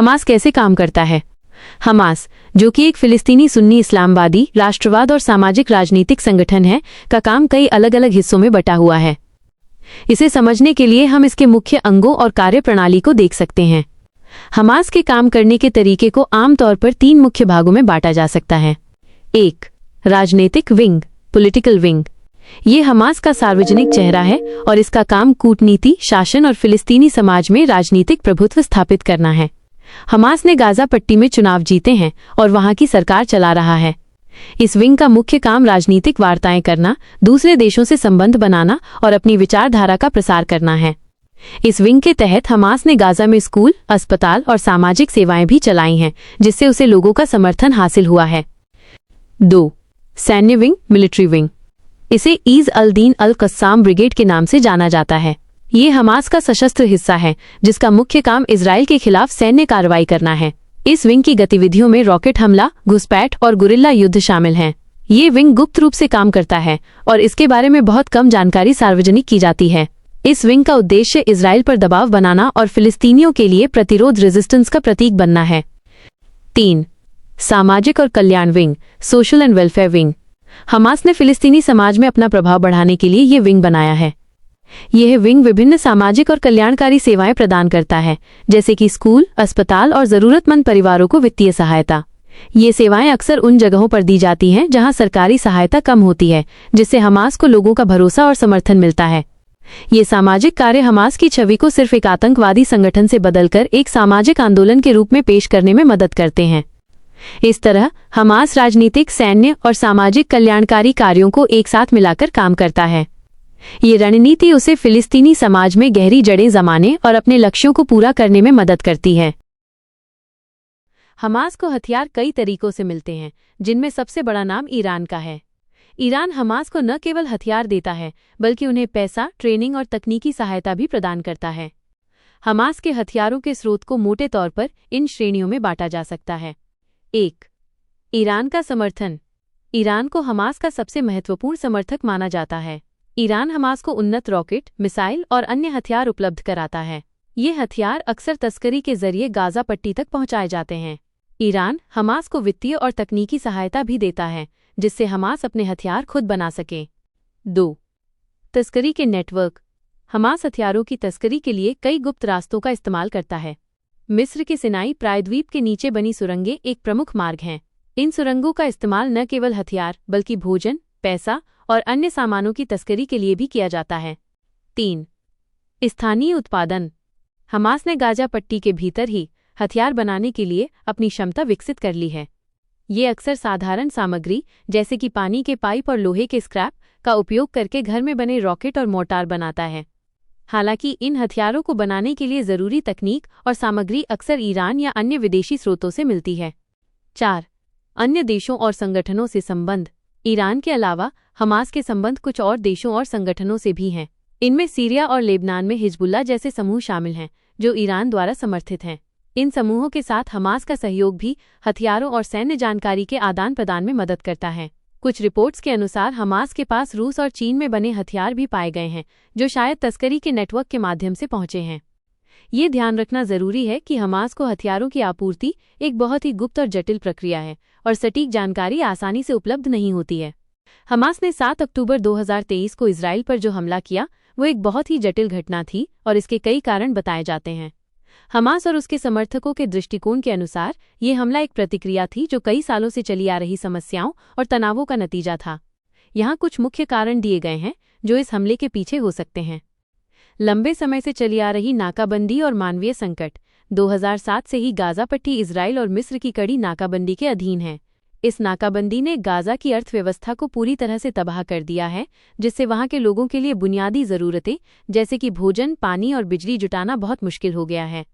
Hamas कैसे काम करता है? हमास, जो कि एक फिलिस्तीनी सुन्नी इस्लामवादी राष्ट्रवाद और सामाजिक राजनीतिक संगठन है, का काम कई अलग अलग हिस्सों में बटा हुआ है। इसे समझने के लिए हम इसके मुख्य अंगों और कार्यप्रणाली को देख सकते हैं। हमास के काम करने के तरीके को आमतौर पर 3 मुख्य भागों में बांटा जा सकता है। 1. राजनीतिक विंग, पॉलिटिकल विंग। ये हमास का सार्वजनिक चेहरा है और इसका काम कूटनीति, शासन और फिलिस्तीनी समाज में राजनीतिक प्रभुत्व स्थापित करना है। हमास ने गाजा पट्टी में चुनाव जीते हैं और वहां की सरकार चला रहा है। इस विंग का मुख्य काम राजनीतिक वार्ताएं करना, दूसरे देशों से संबंध बनाना और अपनी विचारधारा का प्रसार करना है। इस विंग के तहत हमास ने गाजा में स्कूल, अस्पताल और सामाजिक सेवाएं भी चलाई हैं, जिससे उसे लोगों का समर्थन हासिल हुआ है। 2. सैन्य विंग, मिलिट्री विंग। इसे ईज़ अल दीन अल कस्साम ब्रिगेड के नाम से जाना जाता है। ये हमास का सशस्त्र हिस्सा है, जिसका मुख्य काम इजराइल के खिलाफ सैन्य कार्रवाई करना है। इस विंग की गतिविधियों में रॉकेट हमला, घुसपैठ और गुरिल्ला युद्ध शामिल हैं। ये विंग गुप्त रूप से काम करता है और इसके बारे में बहुत कम जानकारी सार्वजनिक की जाती है। इस विंग का उद्देश्य इजराइल पर दबाव बनाना और फिलिस्तीनियों के लिए प्रतिरोध रेजिस्टेंस का प्रतीक बनना है। 3. सामाजिक और कल्याण wing, social and welfare wing. Hamas ने फिलिस्तीनी समाज में अपना प्रभाव बढ़ाने के लिए ये विंग बनाया है। यह विंग विभिन्न सामाजिक और कल्याणकारी सेवाएं प्रदान करता है, जैसे कि स्कूल, अस्पताल और जरूरतमंद परिवारों को वित्तीय सहायता। ये सेवाएं अक्सर उन जगहों पर दी जाती हैं जहां सरकारी सहायता कम होती है, जिससे हमास को लोगों का भरोसा और समर्थन मिलता है। ये सामाजिक कार्य हमास की छवि को सिर्फ एक आतंकवादी संगठन से बदलकर एक सामाजिक आंदोलन के रूप में पेश करने में मदद करते हैं। इस तरह हमास राजनीतिक, सैन्य और सामाजिक कल्याणकारी कार्यों को एक साथ मिलाकर काम करता है। ये रणनीति उसे फिलिस्तीनी समाज में गहरी जड़ें जमाने और अपने लक्ष्यों को पूरा करने में मदद करती है। हमास को हथियार कई तरीकों से मिलते हैं, जिनमें सबसे बड़ा नाम ईरान का है। ईरान हमास को न केवल हथियार देता है, बल्कि उन्हें पैसा, ट्रेनिंग और तकनीकी सहायता भी प्रदान करता है। हमास के हथियारों के स्रोत को मोटे तौर पर इन श्रेणियों में बांटा जा सकता है। 1. ईरान का समर्थन। ईरान को हमास का सबसे महत्वपूर्ण समर्थक माना जाता है। ईरान हमास को उन्नत रॉकेट, मिसाइल और अन्य हथियार उपलब्ध कराता है। ये हथियार अक्सर तस्करी के जरिए गाजा पट्टी तक पहुंचाए जाते हैं। ईरान हमास को वित्तीय और तकनीकी सहायता भी देता है, जिससे हमास अपने हथियार खुद बना सके। 2. तस्करी के नेटवर्क। हमास हथियारों की तस्करी के लिए कई गुप्त रास्तों का इस्तेमाल करता है। मिस्र के सिनाई प्रायद्वीप के नीचे बनी सुरंगें एक प्रमुख मार्ग हैं। इन सुरंगों का इस्तेमाल न केवल हथियार, बल्कि भोजन, पैसा और अन्य सामानों की तस्करी के लिए भी किया जाता है। 3. स्थानीय उत्पादन। हमास ने गाजा पट्टी के भीतर ही हथियार बनाने के लिए अपनी क्षमता विकसित कर ली है। ये अक्सर साधारण सामग्री, जैसे कि पानी के पाइप और लोहे के स्क्रैप का उपयोग करके घर में बने रॉकेट और मोर्टार बनाता है। हालांकि इन हथियारों को बनाने के लिए ज़रूरी तकनीक और सामग्री अक्सर ईरान या अन्य विदेशी स्रोतों से मिलती है। 4. अन्य देशों और संगठनों से संबंध। ईरान के अलावा हमास के संबंध कुछ और देशों और संगठनों से भी हैं। इनमें सीरिया और लेबनान में हिजबुल्लाह जैसे समूह शामिल हैं, जो ईरान द्वारा समर्थित हैं। इन समूहों के साथ हमास का सहयोग भी हथियारों और सैन्य जानकारी के आदान प्रदान में मदद करता है। कुछ रिपोर्ट्स के अनुसार हमास के पास रूस और चीन में बने हथियार भी पाए गए हैं, जो शायद तस्करी के नेटवर्क के माध्यम से पहुंचे हैं। ये ध्यान रखना जरूरी है कि हमास को हथियारों की आपूर्ति एक बहुत ही गुप्त और जटिल प्रक्रिया है और सटीक जानकारी आसानी से उपलब्ध नहीं होती है। हमास ने 7 अक्टूबर 2023 को इजराइल पर जो हमला किया, वो एक बहुत ही जटिल घटना थी और इसके कई कारण बताए जाते हैं। हमास और उसके समर्थकों के दृष्टिकोण के अनुसार ये हमला एक प्रतिक्रिया थी जो कई सालों से चली आ रही समस्याओं और तनावों का नतीजा था। यहाँ कुछ मुख्य कारण दिए गए हैं जो इस हमले के पीछे हो सकते हैं। लंबे समय से चली आ रही नाकाबंदी और मानवीय संकट। 2007 से ही गाजा पट्टी इजराइल और मिस्र की कड़ी नाकाबंदी के अधीन है। इस नाकाबंदी ने गाजा की अर्थव्यवस्था को पूरी तरह से तबाह कर दिया है, जिससे वहां के लोगों के लिए बुनियादी ज़रूरतें जैसे कि भोजन, पानी और बिजली जुटाना बहुत मुश्किल हो गया है।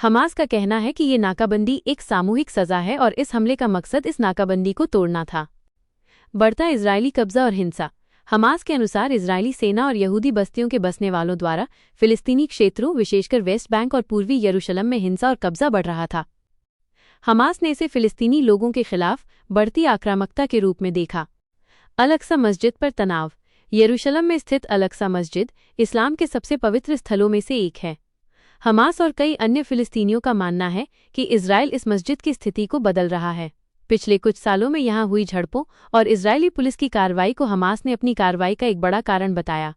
हमास का कहना है कि ये नाकाबंदी एक सामूहिक सज़ा है और इस हमले का मकसद इस नाकाबंदी को तोड़ना था। बढ़ता इजरायली कब्जा और हिंसा। हमास के अनुसार इजरायली सेना और यहूदी बस्तियों के बसने वालों द्वारा फिलिस्तीनी क्षेत्रों, विशेषकर वेस्ट बैंक और पूर्वी यरूशलेम में हिंसा और कब्जा बढ़ रहा था। हमास ने इसे फिलिस्तीनी लोगों के खिलाफ बढ़ती आक्रामकता के रूप में देखा। अल-अक्सा मस्जिद पर तनाव। यरूशलेम में स्थित अल-अक्सा मस्जिद इस्लाम के सबसे पवित्र स्थलों में से एक है। हमास और कई अन्य फिलिस्तीनियों का मानना है कि इजराइल इस मस्जिद की स्थिति को बदल रहा है। पिछले कुछ सालों में यहां हुई झड़पों और इजरायली पुलिस की कार्रवाई को हमास ने अपनी कार्रवाई का एक बड़ा कारण बताया।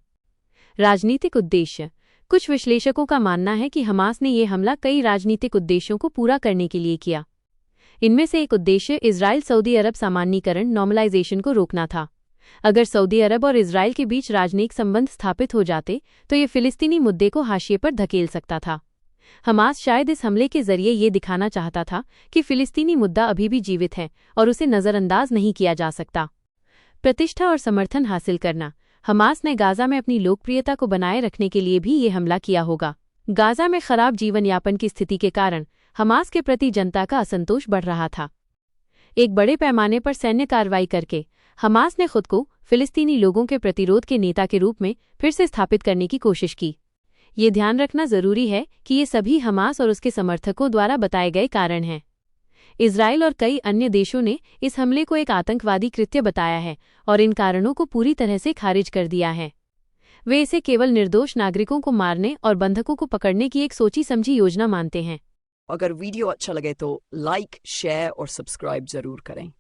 राजनीतिक उद्देश्य। कुछ विश्लेषकों का मानना है कि हमास ने यह हमला कई राजनीतिक उद्देश्यों को पूरा करने के लिए किया। इनमें से एक उद्देश्य इजराइल सऊदी अरब सामान्यीकरण नॉर्मलाइजेशन को रोकना था। अगर सऊदी अरब और इजराइल के बीच राजनयिक संबंध स्थापित हो जाते तो ये फिलिस्तीनी मुद्दे को हाशिए पर धकेल सकता था। हमास शायद इस हमले के जरिए ये दिखाना चाहता था कि फिलिस्तीनी मुद्दा अभी भी जीवित है और उसे नज़रअंदाज नहीं किया जा सकता। प्रतिष्ठा और समर्थन हासिल करना। हमास ने गाज़ा में अपनी लोकप्रियता को बनाए रखने के लिए भी ये हमला किया होगा। गाज़ा में खराब जीवन यापन की स्थिति के कारण हमास के प्रति जनता का असंतोष बढ़ रहा था। एक बड़े पैमाने पर सैन्य कार्रवाई करके हमास ने खुद को फिलिस्तीनी लोगों के प्रतिरोध के नेता के रूप में फिर से स्थापित करने की कोशिश की। ये ध्यान रखना जरूरी है कि ये सभी हमास और उसके समर्थकों द्वारा बताए गए कारण हैं। इजराइल और कई अन्य देशों ने इस हमले को एक आतंकवादी कृत्य बताया है और इन कारणों को पूरी तरह से खारिज कर दिया है। वे इसे केवल निर्दोष नागरिकों को मारने और बंधकों को पकड़ने की एक सोची समझी योजना मानते हैं। अगर वीडियो अच्छा लगे तो लाइक, शेयर और सब्सक्राइब जरूर करें।